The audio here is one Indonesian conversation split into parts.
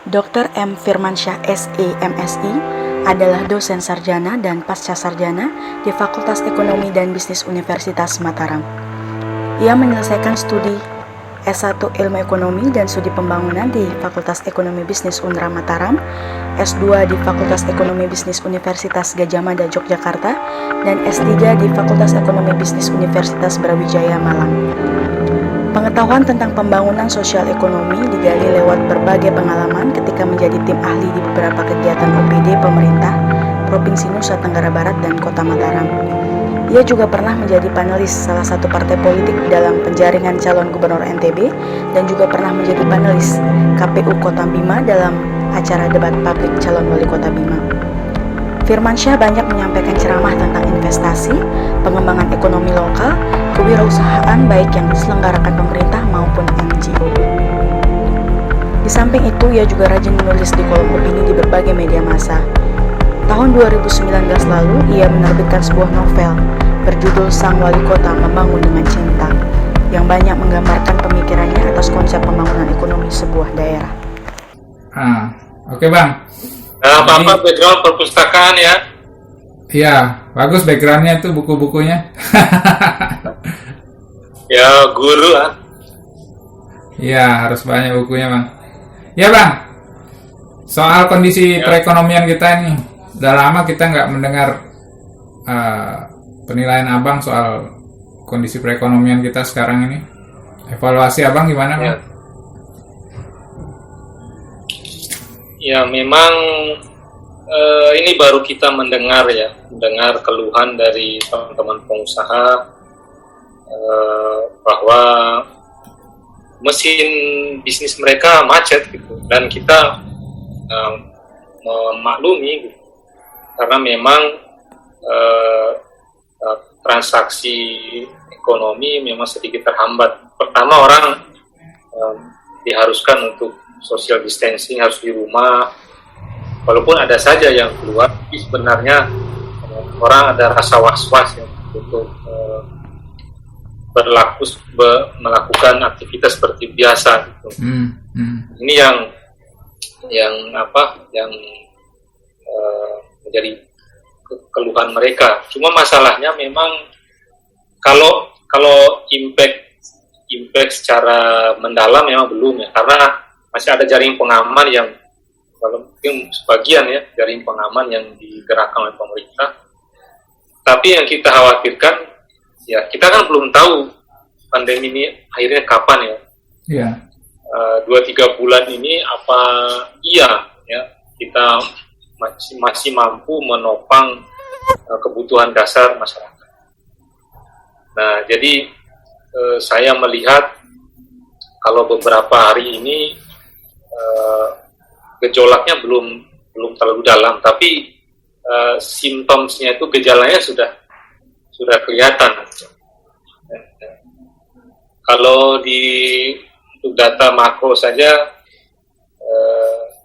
Dr. M. Firmansyah SE MSI adalah dosen sarjana dan pasca sarjana di Fakultas Ekonomi dan Bisnis Universitas Mataram. Ia menyelesaikan studi S1 Ilmu Ekonomi dan Studi Pembangunan di Fakultas Ekonomi Bisnis Unra Mataram, S2 di Fakultas Ekonomi Bisnis Universitas Gadjah Mada Yogyakarta, dan S3 di Fakultas Ekonomi Bisnis Universitas Brawijaya Malang. Pengetahuan tentang pembangunan sosial ekonomi digali lewat berbagai pengalaman ketika menjadi tim ahli di beberapa kegiatan OPD pemerintah Provinsi Nusa Tenggara Barat dan Kota Mataram. Ia juga pernah menjadi panelis salah satu partai politik dalam penjaringan calon gubernur NTB dan juga pernah menjadi panelis KPU Kota Bima dalam acara debat publik calon wali kota Bima. Firmansyah banyak menyampaikan ceramah tentang investasi, pengembangan ekonomi lokal, kewirausahaan baik yang diselenggarakan pemerintah maupun NGO. Di samping itu, ia juga rajin menulis di kolom opini di berbagai media massa. Tahun 2019 lalu, ia menerbitkan sebuah novel berjudul Sang Wali Kota Membangun dengan Cinta, yang banyak menggambarkan pemikirannya atas konsep pembangunan ekonomi sebuah daerah. Oke Bang. Bapak background perpustakaan ya? Iya, bagus backgroundnya itu buku-bukunya. Ya, guru lah. Iya, harus banyak bukunya Bang. Ya Bang, soal kondisi perekonomian kita ini, udah lama kita nggak mendengar penilaian Abang soal kondisi perekonomian kita sekarang ini. Evaluasi Abang gimana Bang? Ya memang ini baru kita mendengar keluhan dari teman-teman pengusaha bahwa mesin bisnis mereka macet gitu, dan kita memaklumi gitu, karena memang transaksi ekonomi memang sedikit terhambat. Pertama, orang diharuskan untuk social distancing, harus di rumah, walaupun ada saja yang keluar, tapi sebenarnya orang ada rasa was-was ya, untuk melakukan aktivitas seperti biasa gitu. Ini yang menjadi keluhan mereka. Cuma masalahnya memang kalau impact secara mendalam memang belum ya, karena masih ada jaring pengaman yang mungkin sebagian ya, jaring pengaman yang digerakkan oleh pemerintah. Tapi yang kita khawatirkan ya, kita kan belum tahu pandemi ini akhirnya kapan ya. Iya. 2-3 bulan ini apa ya kita masih mampu menopang kebutuhan dasar masyarakat. Nah, jadi saya melihat kalau beberapa hari ini gejolaknya belum terlalu dalam, tapi simptomsnya itu, gejalanya sudah kelihatan. Kalau untuk data makro saja,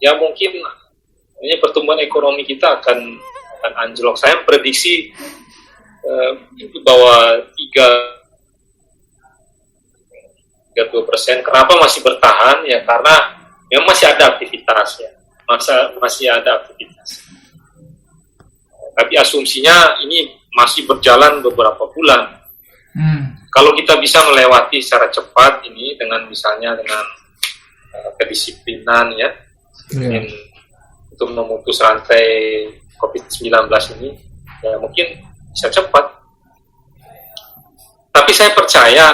ya mungkin ini pertumbuhan ekonomi kita akan anjlok. Saya prediksi itu bahwa 32%. Kenapa masih bertahan? Ya karena memang masih ada aktivitas ya, masih ada aktivitas. Tapi asumsinya ini masih berjalan beberapa bulan. Kalau kita bisa melewati secara cepat ini misalnya dengan kedisiplinan ya, untuk memutus rantai COVID-19 ini, ya mungkin bisa cepat. Tapi saya percaya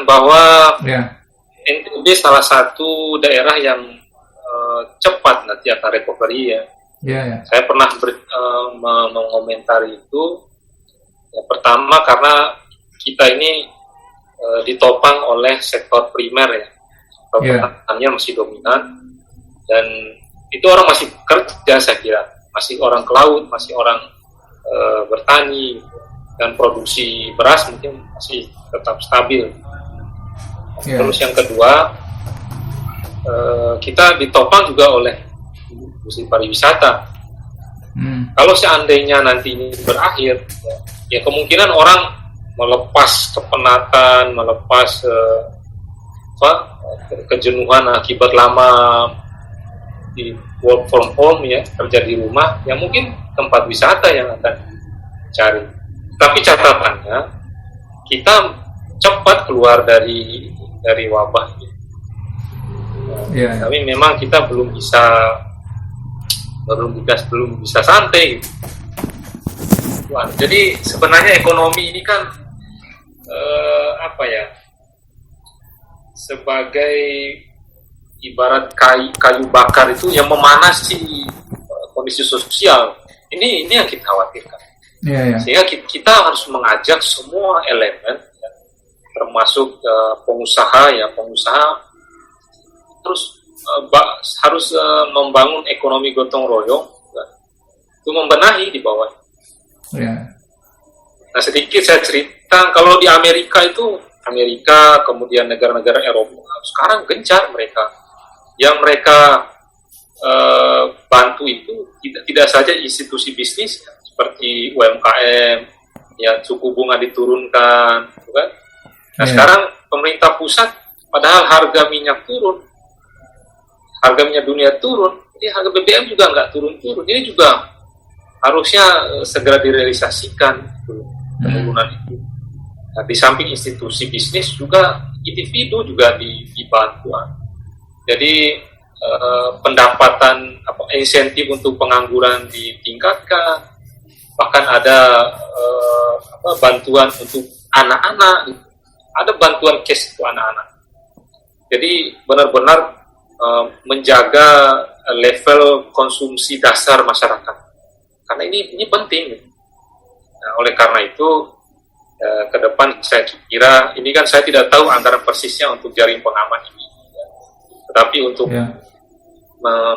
bahwa NTB salah satu daerah yang cepat nanti akan recovery ya. Saya pernah mengomentari itu. Ya, pertama karena kita ini ditopang oleh sektor primer ya, sektor pertanian masih dominan, dan itu orang masih kerja, saya kira masih orang ke laut, masih orang bertani, dan produksi beras mungkin masih tetap stabil. Terus yang kedua, kita ditopang juga oleh industri pariwisata. Kalau seandainya nanti ini berakhir, ya kemungkinan orang melepas kepenatan, melepas kejenuhan akibat lama di work from home ya, kerja di rumah, ya mungkin tempat wisata yang akan cari. Tapi catatannya kita cepat keluar dari wabah ini. Tapi memang kita belum bisa santai gitu. Jadi sebenarnya ekonomi ini kan sebagai ibarat kayu bakar itu yang memanasi kondisi sosial. Ini yang kita khawatirkan. Sehingga kita harus mengajak semua elemen, ya, termasuk pengusaha harus membangun ekonomi gotong royong, ya, itu membenahi di bawah. Nah, sedikit saya cerita, kalau di Amerika, kemudian negara-negara Eropa, sekarang gencar yang mereka bantu itu tidak saja institusi bisnis ya, seperti UMKM, ya suku bunga diturunkan, gitu kan? Nah, sekarang pemerintah pusat, padahal harga minyak dunia turun, jadi harga BBM juga nggak turun-turun. Ini juga harusnya segera direalisasikan penurunan itu. Nah, di samping institusi bisnis juga individu juga dibantu. Jadi pendapatan insentif untuk pengangguran ditingkatkan, bahkan ada bantuan untuk anak-anak, ada bantuan cash untuk anak-anak. Jadi benar-benar menjaga level konsumsi dasar masyarakat, karena ini penting. Nah, oleh karena itu ke depan saya kira, ini kan saya tidak tahu anggaran persisnya untuk jaring pengaman ini, ya. Tetapi untuk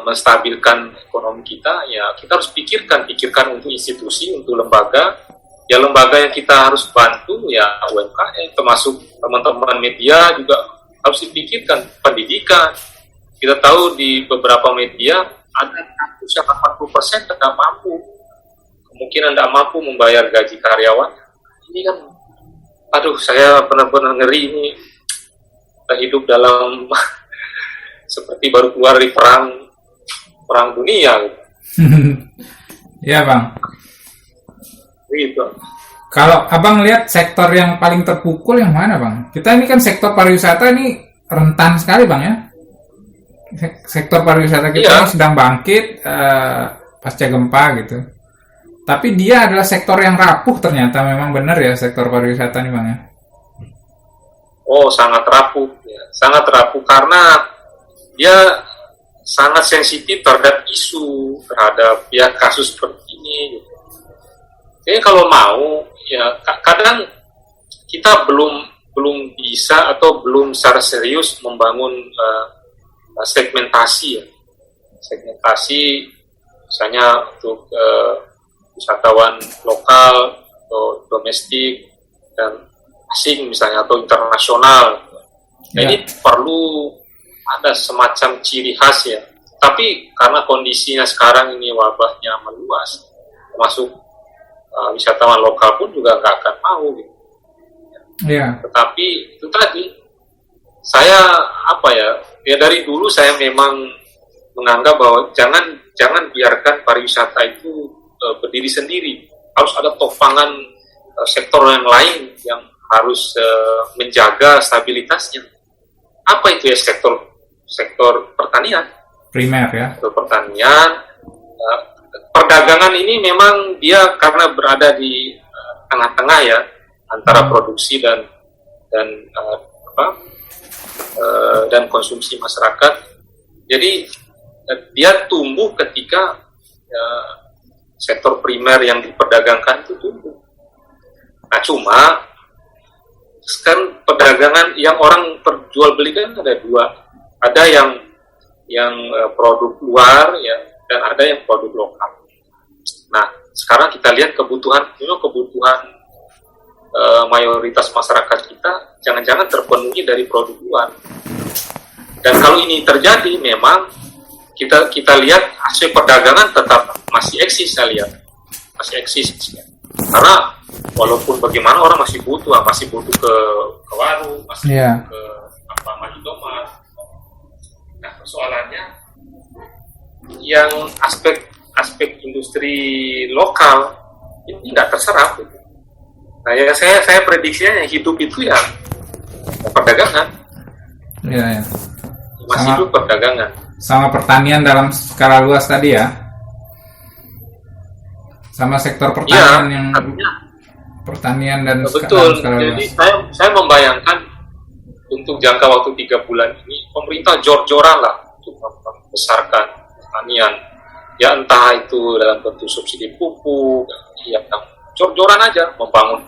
menstabilkan ekonomi kita, ya kita harus pikirkan untuk institusi, untuk lembaga yang kita harus bantu, ya UMKM, termasuk teman-teman media juga harus dipikirkan. Pendidikan, kita tahu di beberapa media ada kampus yang 80% tidak mampu, kemungkinan tidak mampu membayar gaji karyawan. Ini kan, saya benar-benar ngeri ini. Kita hidup dalam seperti baru keluar dari perang dunia. Iya, Bang. Gitu. Kalau Abang lihat sektor yang paling terpukul yang mana, Bang? Kita ini kan sektor pariwisata ini rentan sekali, Bang, ya. Sektor pariwisata kita sedang bangkit pasca gempa gitu. Tapi dia adalah sektor yang rapuh ternyata, memang benar ya sektor pariwisata nih, Bang, ya. Oh, sangat rapuh, ya. Sangat rapuh karena dia sangat sensitif terhadap isu, terhadap ya kasus seperti ini. Jadi kalau mau, ya kadang kita belum bisa atau belum secara serius membangun segmentasi, ya. Segmentasi misalnya untuk wisatawan lokal atau domestik dan asing misalnya, atau internasional. Nah, ini perlu ada semacam ciri khas, ya. Tapi karena kondisinya sekarang ini wabahnya meluas, termasuk wisatawan lokal pun juga nggak akan mau gitu. Tetapi itu tadi, saya dari dulu saya memang menganggap bahwa jangan biarkan pariwisata itu berdiri sendiri. Harus ada topangan sektor yang lain yang harus menjaga stabilitasnya. Apa itu ya? Sektor pertanian primer, ya. Sektor pertanian, perdagangan ini memang dia karena berada di tengah-tengah, ya, antara produksi dan konsumsi masyarakat. Jadi dia tumbuh ketika sektor primer yang diperdagangkan itu tumbuh. Nah, cuma sekarang perdagangan yang orang perjualbelikan ada dua. Ada yang produk luar, ya, dan ada yang produk lokal. Nah, sekarang kita lihat kebutuhan mayoritas masyarakat kita jangan-jangan terpenuhi dari produk luar. Dan kalau ini terjadi, memang kita lihat hasil perdagangan tetap masih eksis, saya lihat masih eksis, ya. Karena walaupun bagaimana orang masih butuh ke warung, masih butuh ke Alfamart. Nah, persoalannya yang aspek industri lokal ini nggak terserap. Gitu. Nah, ya saya prediksinya yang hidup itu ya perdagangan. Iya, ya. Masih hidup perdagangan. Sama pertanian dalam skala luas tadi ya. Sama sektor pertanian yang artinya, pertanian dan betul. skala Jadi luas. saya membayangkan untuk jangka waktu 3 bulan ini pemerintah jor-joran lah untuk membesarkan pertanian. Ya entah itu dalam bentuk subsidi pupuk, ya jor-joran aja membangun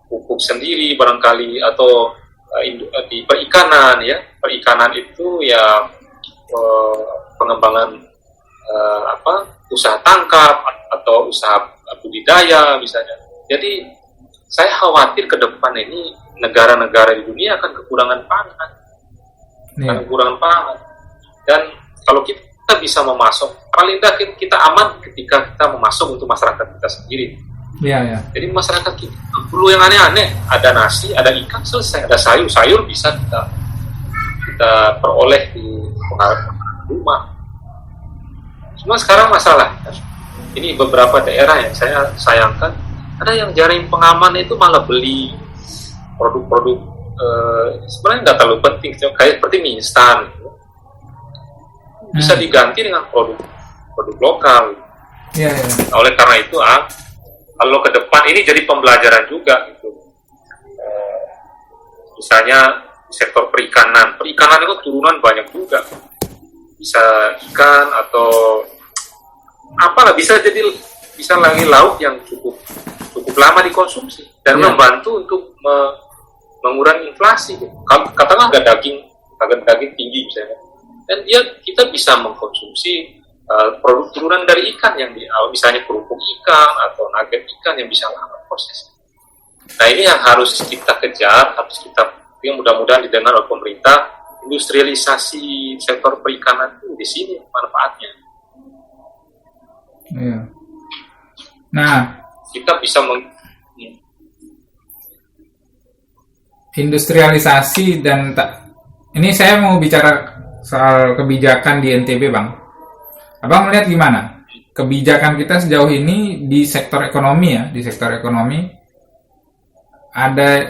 pupuk sendiri barangkali atau di perikanan ya. Perikanan itu ya pengembangan usaha tangkap atau usaha budidaya misalnya. Jadi saya khawatir ke depan ini negara-negara di dunia akan kekurangan pangan. Kekurangan pangan. Dan kalau kita bisa memasok, paling tidak kita aman ketika kita memasok untuk masyarakat kita sendiri. Iya, ya. Jadi masyarakat kita perlu yang aneh-aneh, ada nasi, ada ikan, selesai, ada sayur bisa kita peroleh di rumah. Cuma sekarang masalah, ini beberapa daerah yang saya sayangkan, ada yang jaring pengaman itu malah beli produk-produk sebenarnya nggak terlalu penting, kayak seperti mie instan, bisa diganti dengan produk lokal. Iya, ya. Oleh karena itu, kalau ke depan ini jadi pembelajaran juga, gitu. Misalnya di sektor perikanan itu turunan banyak juga. Bisa ikan atau apalah, bisa lagi lauk yang cukup lama dikonsumsi dan membantu untuk mengurangi inflasi. Katakanlah ada daging tinggi misalnya, dan kita bisa mengkonsumsi produk turunan dari ikan yang misalnya kerupuk ikan atau nugget ikan yang bisa lama proses. Nah, ini yang harus kita kejar, yang mudah-mudahan didengar oleh pemerintah. Industrialisasi sektor perikanan itu di sini manfaatnya. Iya. Nah, kita bisa industrialisasi dan ini saya mau bicara soal kebijakan di NTB, Bang. Abang melihat gimana kebijakan kita sejauh ini di sektor ekonomi ya, di sektor ekonomi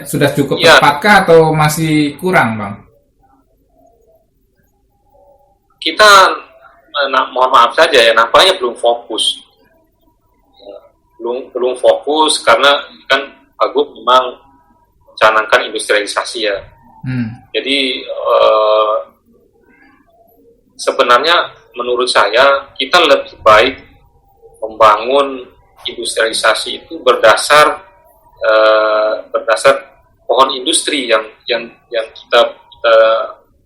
sudah cukup tepatkah atau masih kurang, Bang? Kita mohon maaf saja ya, nampaknya belum fokus. Belum fokus karena kan Pak Gub memang mencanangkan industrialisasi ya. Jadi sebenarnya menurut saya kita lebih baik membangun industrialisasi itu berdasar pohon industri yang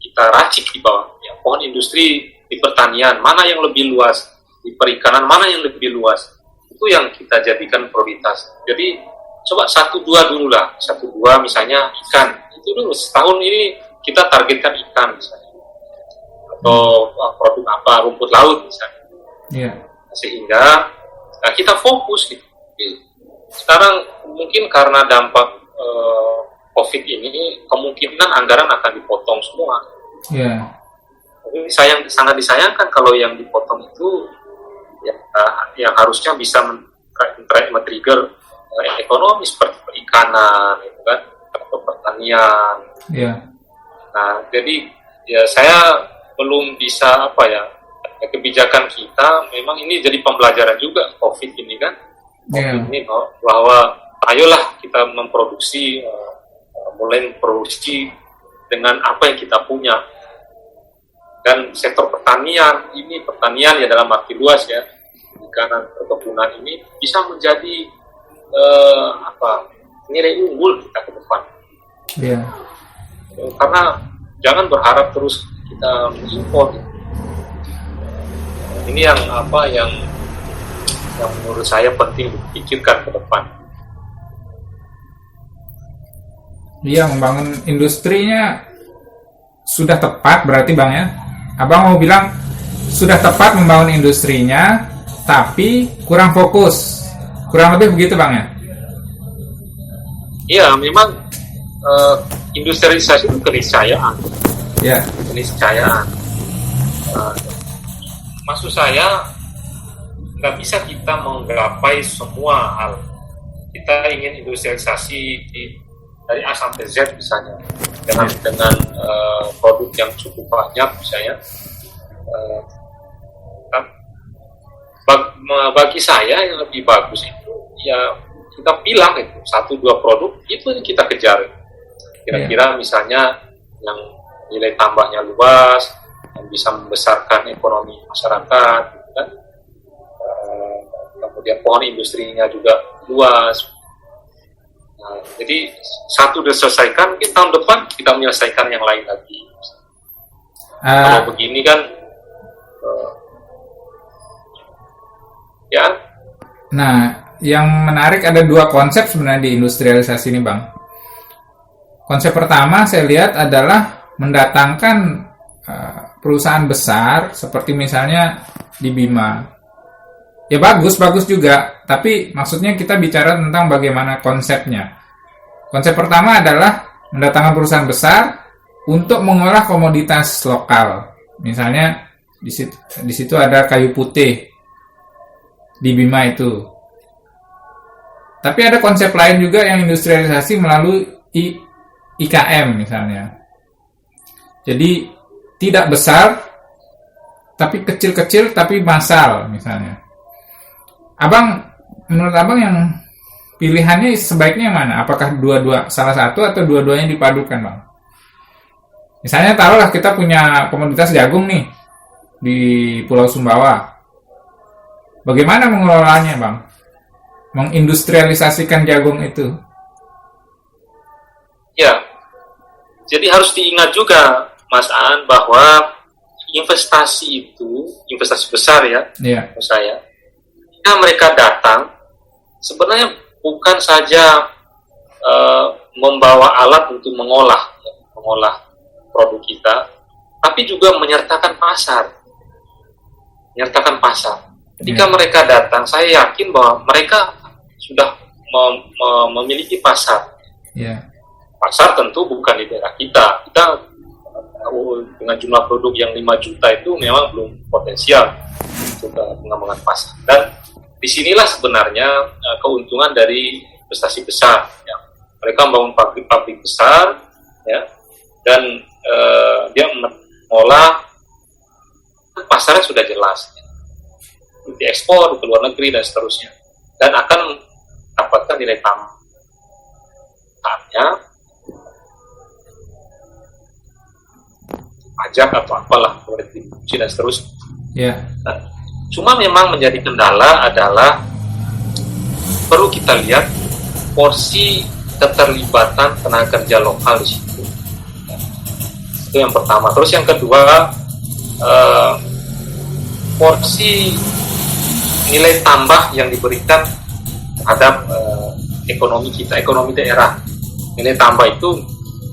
kita racik di bawah. Ya, pohon industri di pertanian mana yang lebih luas, di perikanan mana yang lebih luas, itu yang kita jadikan prioritas. Jadi coba 1-2 dulu lah, 1-2 misalnya ikan, itu dulu setahun ini kita targetkan ikan misalnya, atau produk apa, rumput laut misalnya. Sehingga kita fokus gitu. Sekarang mungkin karena dampak COVID ini kemungkinan anggaran akan dipotong semua. Ini sangat disayangkan kalau yang dipotong itu yang harusnya bisa men-trigger ekonomi seperti perikanan, gitu kan, atau pertanian. Nah, jadi ya saya belum bisa kebijakan kita memang ini jadi pembelajaran juga COVID ini kan. COVID ini bahwa ayolah kita mulai memproduksi dengan apa yang kita punya. Dan sektor pertanian ya dalam arti luas ya, perikanan, perkebunan ini bisa menjadi nilai unggul kita ke depan. Karena jangan berharap terus kita mengimpor. Ini yang menurut saya penting dipikirkan ke depan. Membangun industrinya sudah tepat berarti, Bang ya. Abang mau bilang sudah tepat membangun industrinya, tapi kurang fokus. Kurang lebih begitu, Bang ya? Iya, memang industrialisasi itu keniscayaan. Ya. Keniscayaan. maksud saya nggak bisa kita menggapai semua hal. Kita ingin industrialisasi dari A sampai Z misalnya dengan produk yang cukup banyak misalnya. Bagi saya yang lebih bagus itu ya kita pilih itu 1-2 produk itu yang kita kejar. Kira-kira misalnya yang nilai tambahnya luas, yang bisa membesarkan ekonomi masyarakat, gitu kan? Kemudian pohon industrinya juga luas. Nah, jadi satu sudah selesaikan, mungkin tahun depan kita menyelesaikan yang lain lagi. Kalau begini kan, ya. Nah, yang menarik ada 2 konsep sebenarnya di industrialisasi ini, Bang. Konsep pertama saya lihat adalah mendatangkan perusahaan besar seperti misalnya di Bima. Ya bagus juga, tapi maksudnya kita bicara tentang bagaimana konsepnya. Konsep pertama adalah mendatangkan perusahaan besar untuk mengolah komoditas lokal. Misalnya di situ ada kayu putih di Bima itu. Tapi ada konsep lain juga yang industrialisasi melalui IKM misalnya. Jadi tidak besar, tapi kecil-kecil, tapi massal misalnya. Menurut Abang yang pilihannya sebaiknya yang mana? Apakah salah satu atau dua-duanya dipadukan, Bang? Misalnya taruhlah kita punya komoditas jagung nih di Pulau Sumbawa. Bagaimana mengelolanya, Bang? Mengindustrialisasikan jagung itu? Ya, jadi harus diingat juga, Mas Aan, bahwa investasi besar ya, menurut saya, jika mereka datang, sebenarnya bukan saja membawa alat untuk mengolah produk kita, tapi juga menyertakan pasar. Ketika mereka datang, saya yakin bahwa mereka sudah memiliki pasar. Pasar tentu bukan di daerah kita. Kita dengan jumlah produk yang 5 juta itu memang belum potensial untuk pengembangan pasar. Dan disinilah sebenarnya keuntungan dari investasi besar. Ya. Mereka membangun pabrik-pabrik besar, ya, dan dia mengolah, pasarnya sudah jelas, ya. Diekspor ke luar negeri dan seterusnya, dan akan mendapatkan nilai tambahnya, pajak atau apalah, retribusi dan seterusnya. Nah, cuma memang menjadi kendala adalah perlu kita lihat porsi keterlibatan tenaga kerja lokal di situ. Itu yang pertama. Terus yang kedua, porsi nilai tambah yang diberikan terhadap ekonomi kita, ekonomi daerah. Nilai tambah itu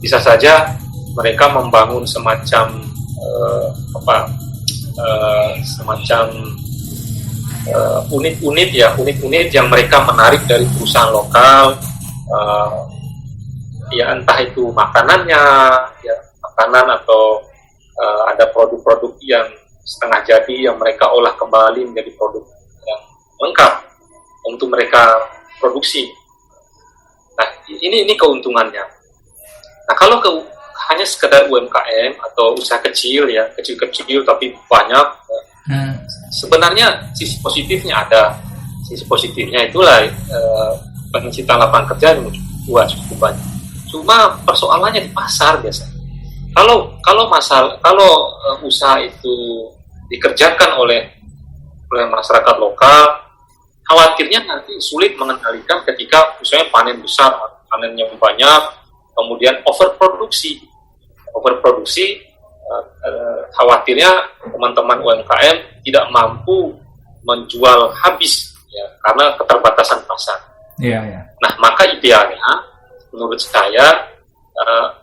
bisa saja mereka membangun semacam unit-unit yang mereka menarik dari perusahaan lokal, ya entah itu makanannya, ya makanan atau ada produk-produk yang setengah jadi yang mereka olah kembali menjadi produk yang lengkap untuk mereka produksi. Nah, ini keuntungannya. Nah, kalau hanya sekedar UMKM atau usaha kecil ya, kecil-kecil tapi banyak, sebenarnya sisi positifnya ada. Sisi positifnya itulah penciptaan lapangan kerja yang cukup banyak. Cuma persoalannya di pasar biasanya. Kalau usaha itu dikerjakan oleh masyarakat lokal, khawatirnya nanti sulit mengendalikan ketika misalnya panen besar, panennya banyak, kemudian overproduksi, khawatirnya teman-teman UMKM tidak mampu menjual habis ya, karena keterbatasan pasar. Nah, maka idealnya menurut saya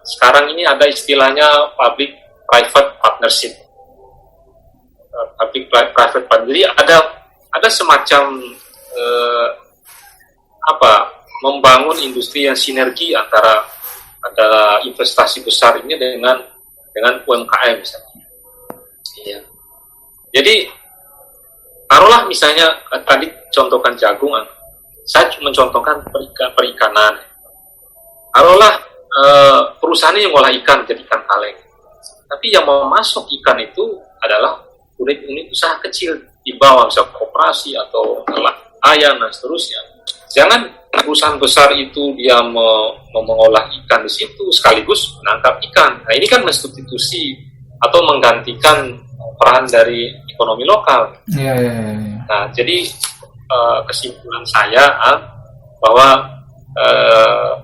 sekarang ini ada istilahnya public private partnership. Jadi ada semacam membangun industri yang sinergi antara investasi besar ini dengan UMKM misalnya. Iya. Jadi taruhlah misalnya tadi contohkan jagung, saya mencontohkan perikanan. Taruhlah perusahaan yang ngolah ikan jadi ikan kaleng, tapi yang mau masuk ikan itu adalah unit-unit usaha kecil di bawah, misalnya koperasi atau nelayan dan seterusnya. Jangan perusahaan besar itu dia mengolah ikan di situ sekaligus menangkap ikan. Nah, ini kan mensubstitusi atau menggantikan peran dari ekonomi lokal. Iya. Nah, jadi kesimpulan saya bahwa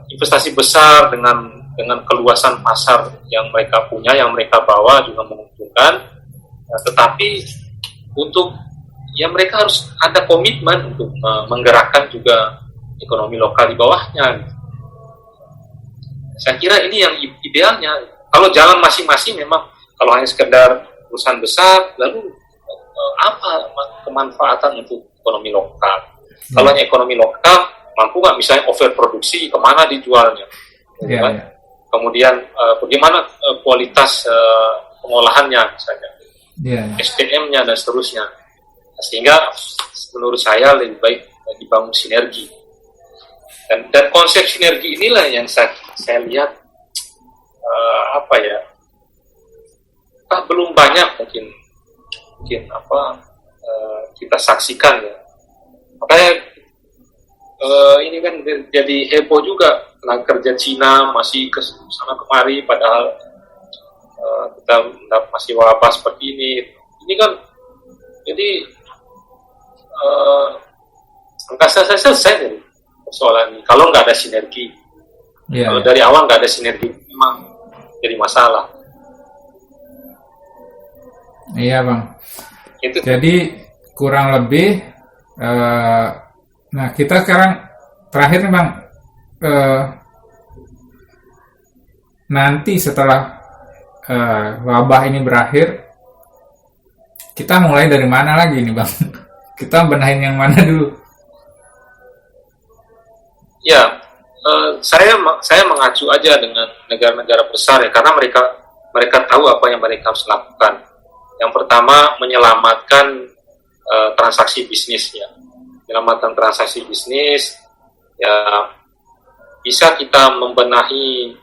investasi besar dengan keluasan pasar yang mereka punya, yang mereka bawa juga menguntungkan, tetapi untuk mereka harus ada komitmen untuk menggerakkan juga ekonomi lokal di bawahnya. Saya kira ini yang idealnya. Kalau jalan masing-masing memang kalau hanya sekedar perusahaan besar, lalu apa kemanfaatan untuk ekonomi lokal? Kalau hanya ekonomi lokal, mampu nggak misalnya overproduksi, kemana dijualnya? Iya. Kemudian bagaimana kualitas pengolahannya misalnya, SDM-nya dan seterusnya. Sehingga menurut saya lebih baik dibangun sinergi. Dan konsep sinergi inilah yang saya lihat belum banyak mungkin kita saksikan ya. Makanya ini kan jadi heboh juga, tenaga kerja Cina masih ke sana kemari, padahal kita masih wabah seperti ini. Ini kan jadi nggak selesai dari persoalan ini kalau nggak ada sinergi. Kalau dari awal nggak ada sinergi, memang jadi masalah. Iya bang. Itu. Jadi kurang lebih, nah kita sekarang terakhir nih bang, nanti setelah wabah ini berakhir, kita mulai dari mana lagi nih bang? Kita benahin yang mana dulu? Ya, saya mengacu aja dengan negara-negara besar ya, karena mereka tahu apa yang mereka harus lakukan. Yang pertama, menyelamatkan transaksi bisnisnya. Menyelamatkan transaksi bisnis, ya bisa kita membenahi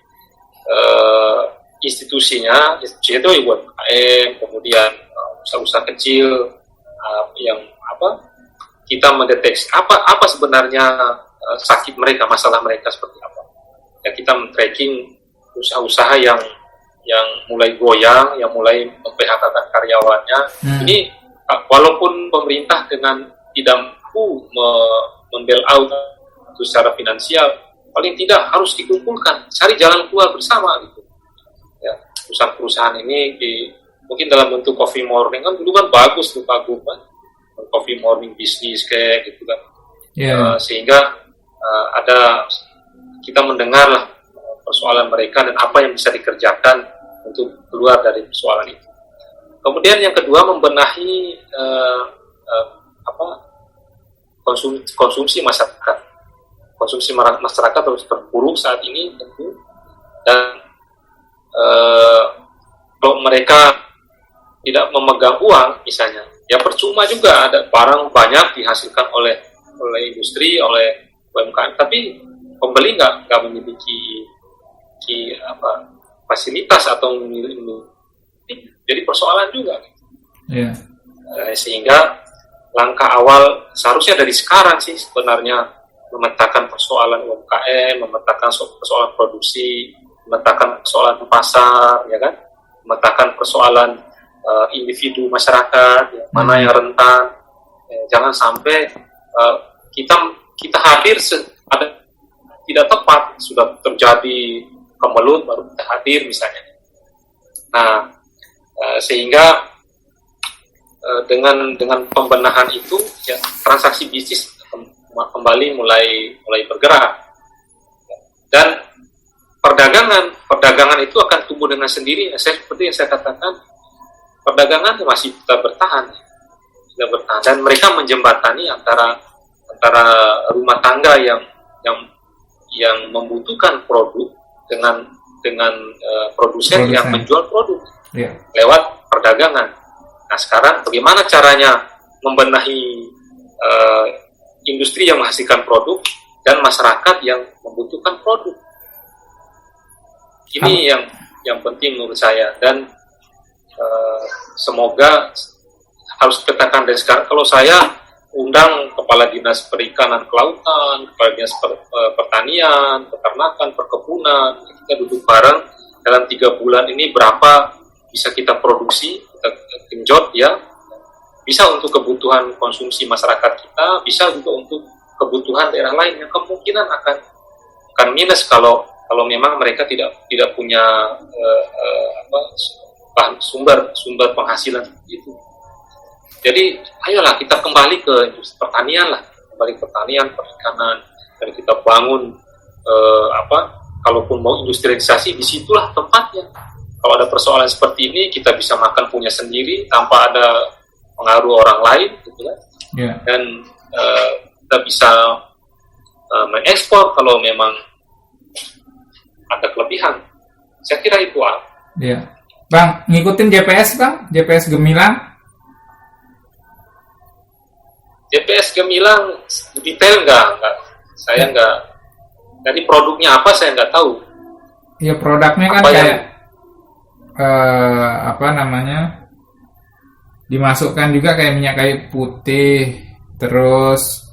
institusinya itu UMKM, kemudian usaha-usaha kecil yang kita mendeteksi apa sebenarnya sakit mereka, masalah mereka seperti apa. Ya, kita men-tracking usaha-usaha yang mulai goyang, yang mulai memphk-kan karyawannya. Ini walaupun pemerintah dengan tidak mampu membail out itu secara finansial, paling tidak harus dikumpulkan, cari jalan keluar bersama gitu. Ya, perusahaan-perusahaan ini mungkin dalam bentuk coffee morning kan dulu kan bagus tuh Pak Gub kan, coffee morning bisnis kayak gitu kan. Sehingga ada kita mendengar lah persoalan mereka dan apa yang bisa dikerjakan untuk keluar dari persoalan itu. Kemudian yang kedua, membenahi konsumsi masyarakat. Konsumsi masyarakat terus terpuruk saat ini tentu, dan kalau mereka tidak memegang uang misalnya, ya percuma juga, ada barang banyak dihasilkan oleh industri, oleh UMKM, tapi pembeli nggak memiliki fasilitas atau jadi persoalan juga. Sehingga langkah awal seharusnya dari sekarang sih sebenarnya memetakan persoalan UMKM, memetakan persoalan produksi, memetakan persoalan pasar, ya kan, memetakan persoalan individu masyarakat, ya, mana yang rentan. Jangan sampai kita hadir tidak tepat, sudah terjadi kemelut baru kita hadir misalnya. Nah, sehingga dengan pembenahan itu, ya, transaksi bisnis kembali mulai bergerak, dan perdagangan itu akan tumbuh dengan sendiri. Seperti yang saya katakan, perdagangan masih kita bertahan, dan mereka menjembatani antara rumah tangga yang membutuhkan produk dengan produsen yang menjual produk lewat perdagangan. Nah, sekarang bagaimana caranya membenahi industri yang menghasilkan produk dan masyarakat yang membutuhkan produk. Ini yang penting menurut saya, dan semoga harus dikatakan dari sekarang. Kalau saya undang Kepala Dinas Perikanan Kelautan, Kepala Dinas Pertanian, Peternakan, Perkebunan, kita duduk bareng dalam 3 bulan ini berapa bisa kita produksi, kita genjot ya, bisa untuk kebutuhan konsumsi masyarakat kita, bisa juga untuk kebutuhan daerah lain yang kemungkinan akan minus kalau memang mereka tidak punya sumber penghasilan seperti itu. Jadi ayolah kita kembali ke industri pertanian lah, kembali ke pertanian, perikanan, dan kita bangun kalaupun mau industrialisasi, disitulah tempatnya. Kalau ada persoalan seperti ini, kita bisa makan punya sendiri tanpa ada pengaruh orang lain, gitu kan? Yeah. Dan kita bisa mengekspor kalau memang ada kelebihan. Saya kira itu. Yeah. Bang, ngikutin JPS Bang? JPS Gemilang? JPS Gemilang detail enggak. Saya enggak. Jadi produknya apa saya enggak tahu. Iya, produknya kan kayak dimasukkan juga kayak minyak kayu putih, terus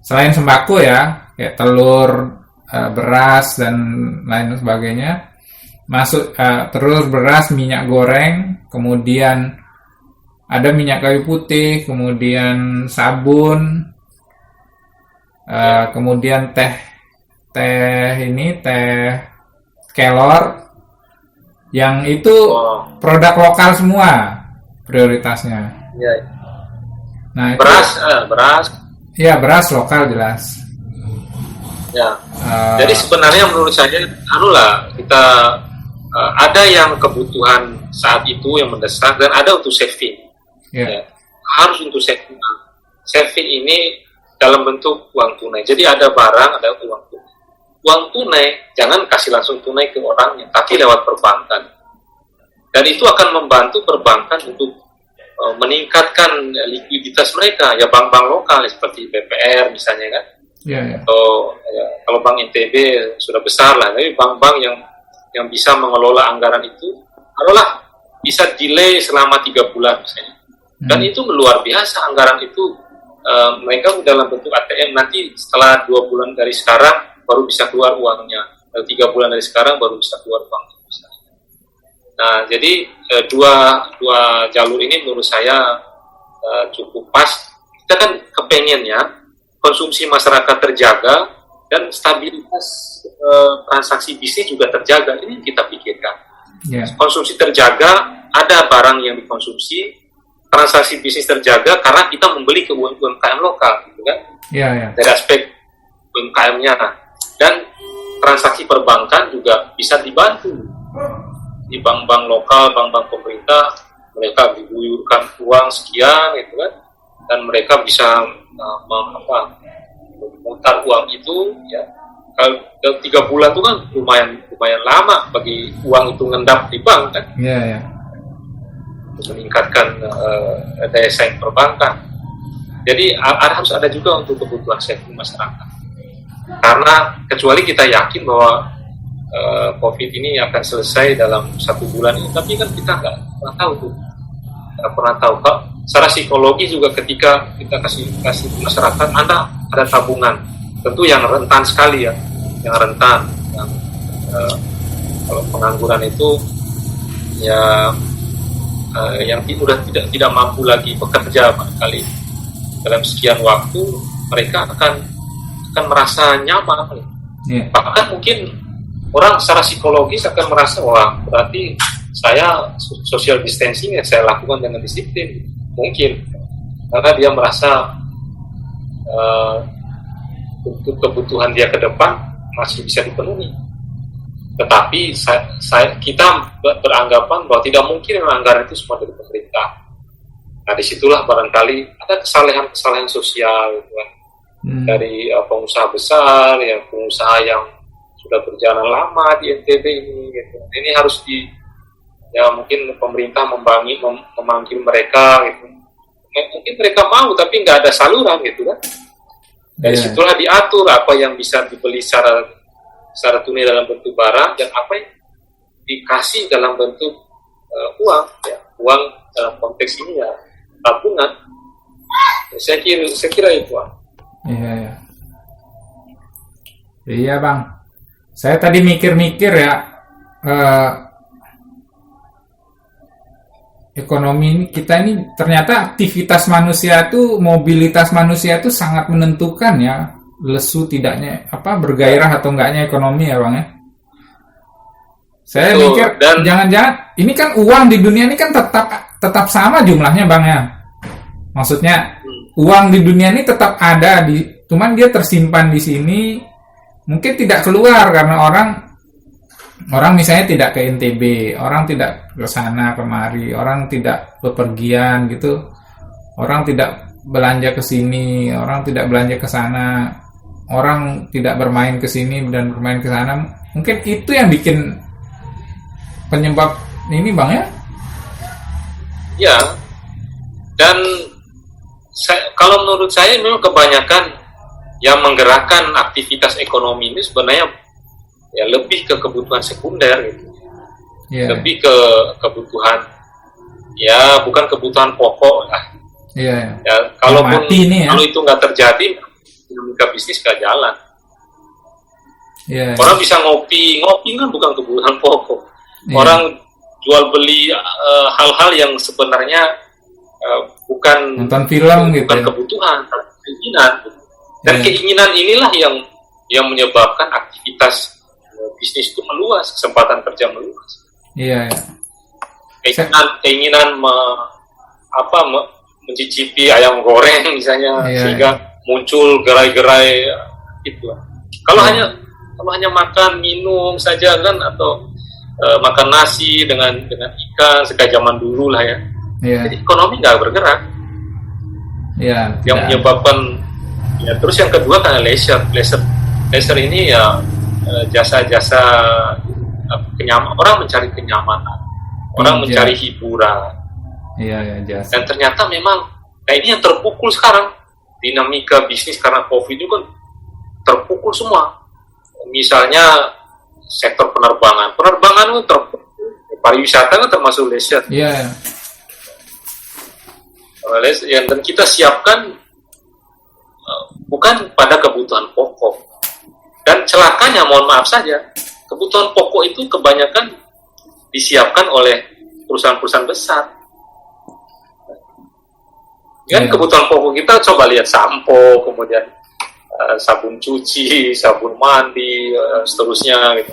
selain sembako ya, kayak telur, beras dan lain sebagainya. Masuk terus beras, minyak goreng, kemudian ada minyak kayu putih, kemudian sabun, kemudian teh kelor, yang itu produk lokal semua prioritasnya. Ya. Nah, beras. Ya, beras lokal jelas. Ya. Jadi sebenarnya menurut saya kita ada yang kebutuhan saat itu yang mendesak dan ada untuk saving. Yeah. Ya. Harus untuk saving. Saving ini dalam bentuk uang tunai. Jadi ada barang, ada uang tunai. Uang tunai jangan kasih langsung tunai ke orangnya, tapi lewat perbankan. Dan itu akan membantu perbankan untuk meningkatkan likuiditas mereka. Ya, bank-bank lokal seperti BPR misalnya kan. Yeah. Atau kalau Bank NTB sudah besar lah, tapi bank-bank yang bisa mengelola anggaran itu, kalaulah bisa delay selama 3 bulan misalnya. Dan itu luar biasa anggaran itu, mereka dalam bentuk ATM, nanti setelah 2 bulan dari sekarang baru bisa keluar uangnya, 3 bulan dari sekarang baru bisa keluar uangnya. Nah, jadi dua jalur ini menurut saya cukup pas. Kita kan kepengennya konsumsi masyarakat terjaga dan stabilitas transaksi bisnis juga terjaga. Ini yang kita pikirkan. Yeah. Konsumsi terjaga, ada barang yang dikonsumsi, transaksi bisnis terjaga karena kita membeli ke UMKM lokal, gitu kan? Yeah. Dari aspek UMKM-nya, dan transaksi perbankan juga bisa dibantu di bank-bank lokal, bank-bank pemerintah. Mereka diguyurkan uang sekian, gitu kan? Dan mereka bisa memutar uang itu, ya. Kalau 3 bulan itu kan lumayan lama bagi uang itu ngendap di bank kan. Iya. Untuk meningkatkan daya saing perbankan. Jadi harus ada juga untuk kebutuhan saving masyarakat. Karena kecuali kita yakin bahwa COVID ini akan selesai dalam 1 bulan ini, tapi kan kita nggak pernah tahu tuh. Nggak pernah tahu Pak. Secara psikologi juga ketika kita kasih masyarakat, Anda ada tabungan. Tentu yang rentan sekali ya, yang rentan, kalau pengangguran itu ya yang sudah tidak mampu lagi bekerja barangkali dalam sekian waktu, mereka akan merasa nyaman. Yeah. Bahkan mungkin orang secara psikologis akan merasa, wah berarti saya social distancing yang saya lakukan dengan disiplin, mungkin karena dia merasa untuk kebutuhan dia ke depan masih bisa dipenuhi. Tetapi kita beranggapan bahwa tidak mungkin anggaran itu semua dari pemerintah. Nah, disitulah barangkali ada kesalahan sosial, gitu kan. Dari pengusaha besar, pengusaha yang sudah berjalan lama di NTB ini, gitu. Ini harus mungkin pemerintah memanggil mereka, gitu, mungkin mereka mau tapi nggak ada saluran gitu kan. Dari situlah diatur apa yang bisa dibeli secara tunai dalam bentuk barang dan apa yang dikasih dalam bentuk uang, ya. Uang dalam konteks ini ya tabungan. Saya kira itu. Iya. Iya Bang. Saya tadi mikir-mikir ya, ekonomi ini kita ini ternyata aktivitas manusia itu, mobilitas manusia itu sangat menentukan ya, lesu tidaknya bergairah atau enggaknya ekonomi ya Bang ya. Saya mikir jangan-jangan ini kan uang di dunia ini kan tetap sama jumlahnya Bang ya. Maksudnya uang di dunia ini tetap ada cuman dia tersimpan di sini, mungkin tidak keluar karena orang misalnya tidak ke NTB, orang tidak ke sana kemari, orang tidak bepergian gitu, orang tidak belanja ke sini, orang tidak belanja ke sana, orang tidak bermain ke sini dan bermain ke sana. Mungkin itu yang bikin penyebab ini Bang ya? Ya, dan kalau menurut saya memang kebanyakan yang menggerakkan aktivitas ekonomi ini sebenarnya ya lebih ke kebutuhan sekunder gitu. Lebih ke kebutuhan ya bukan kebutuhan pokok lah. Ya, kalaupun kalau itu nggak terjadi, dinamika bisnis nggak jalan. Orang bisa ngopi kan bukan kebutuhan pokok. Orang jual beli hal-hal yang sebenarnya bukan nonton film gitu, bukan kebutuhan, tapi keinginan. Dan keinginan inilah yang menyebabkan aktivitas bisnis itu meluas, kesempatan kerja meluas. Keinginan mencicipi ayam goreng misalnya, sehingga muncul gerai-gerai itu. Kalau hanya makan minum saja kan, atau makan nasi dengan ikan seperti zaman dulu lah ya. Jadi ekonomi nggak bergerak. Yang menyebabkan terus yang kedua karena leisure ini ya jasa-jasa orang mencari kenyamanan, orang mencari hiburan. Jasa. Dan ternyata memang ini yang terpukul sekarang, dinamika bisnis karena COVID itu kan terpukul semua. Misalnya sektor penerbangan itu terpukul, pariwisata kan termasuk leisure. Dan kita siapkan bukan pada kebutuhan pokok. Dan celakanya, mohon maaf saja, kebutuhan pokok itu kebanyakan disiapkan oleh perusahaan-perusahaan besar. Kebutuhan pokok kita coba lihat sampo, kemudian sabun cuci, sabun mandi, seterusnya. Gitu.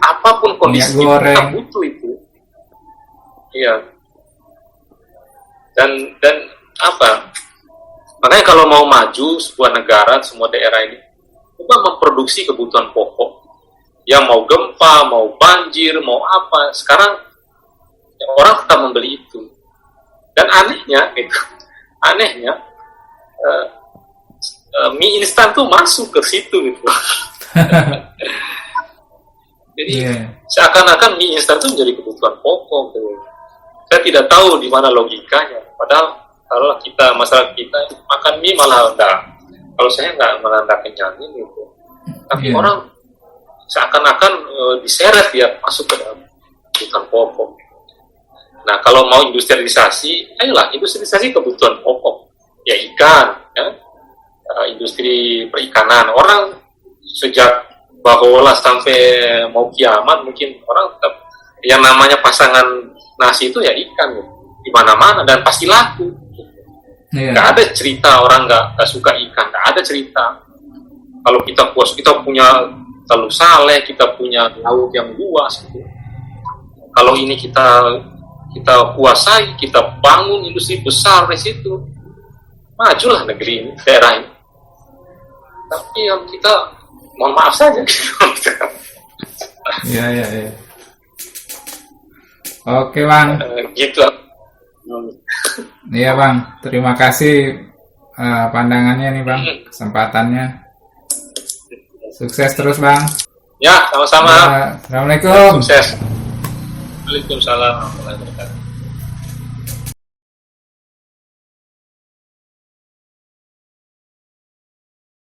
Apapun kondisi kita butuh itu. Dan apa? Makanya kalau mau maju sebuah negara, semua daerah ini, kita memproduksi kebutuhan pokok. Yang mau gempa, mau banjir, mau apa, sekarang orang tetap membeli itu. Dan anehnya, mie instan tuh masuk ke situ gitu. Jadi seakan-akan mie instan itu menjadi kebutuhan pokok. Gitu. Saya tidak tahu di mana logikanya. Padahal kalau masyarakat kita makan mie malah enggak. Kalau saya malah enggak kenyang gitu. Tapi orang seakan-akan diseret ya masuk ke dalam kebutuhan pokok. Nah, kalau mau industrialisasi, ayolah industrialisasi kebutuhan pokok. Ya ikan, industri perikanan. Orang sejak Bahola sampai mau kiamat mungkin orang tetap yang namanya pasangan nasi itu ya ikan di mana-mana dan pasti laku. Nggak ada cerita orang nggak suka ikan, nggak ada cerita. Kalau kita punya Teluk Saleh, kita punya laut yang luas. Gitu. Kalau ini kita kuasai, kita bangun industri besar di situ, majulah negeri ini, daerah ini. Tapi yang kita mohon maaf saja. Iya. Oke Bang. Gitu. Iya Bang, terima kasih pandangannya nih Bang, kesempatannya. Sukses terus Bang. Ya, sama-sama. Assalamualaikum. Sukses. Waalaikumsalam warahmatullahi wabarakatuh.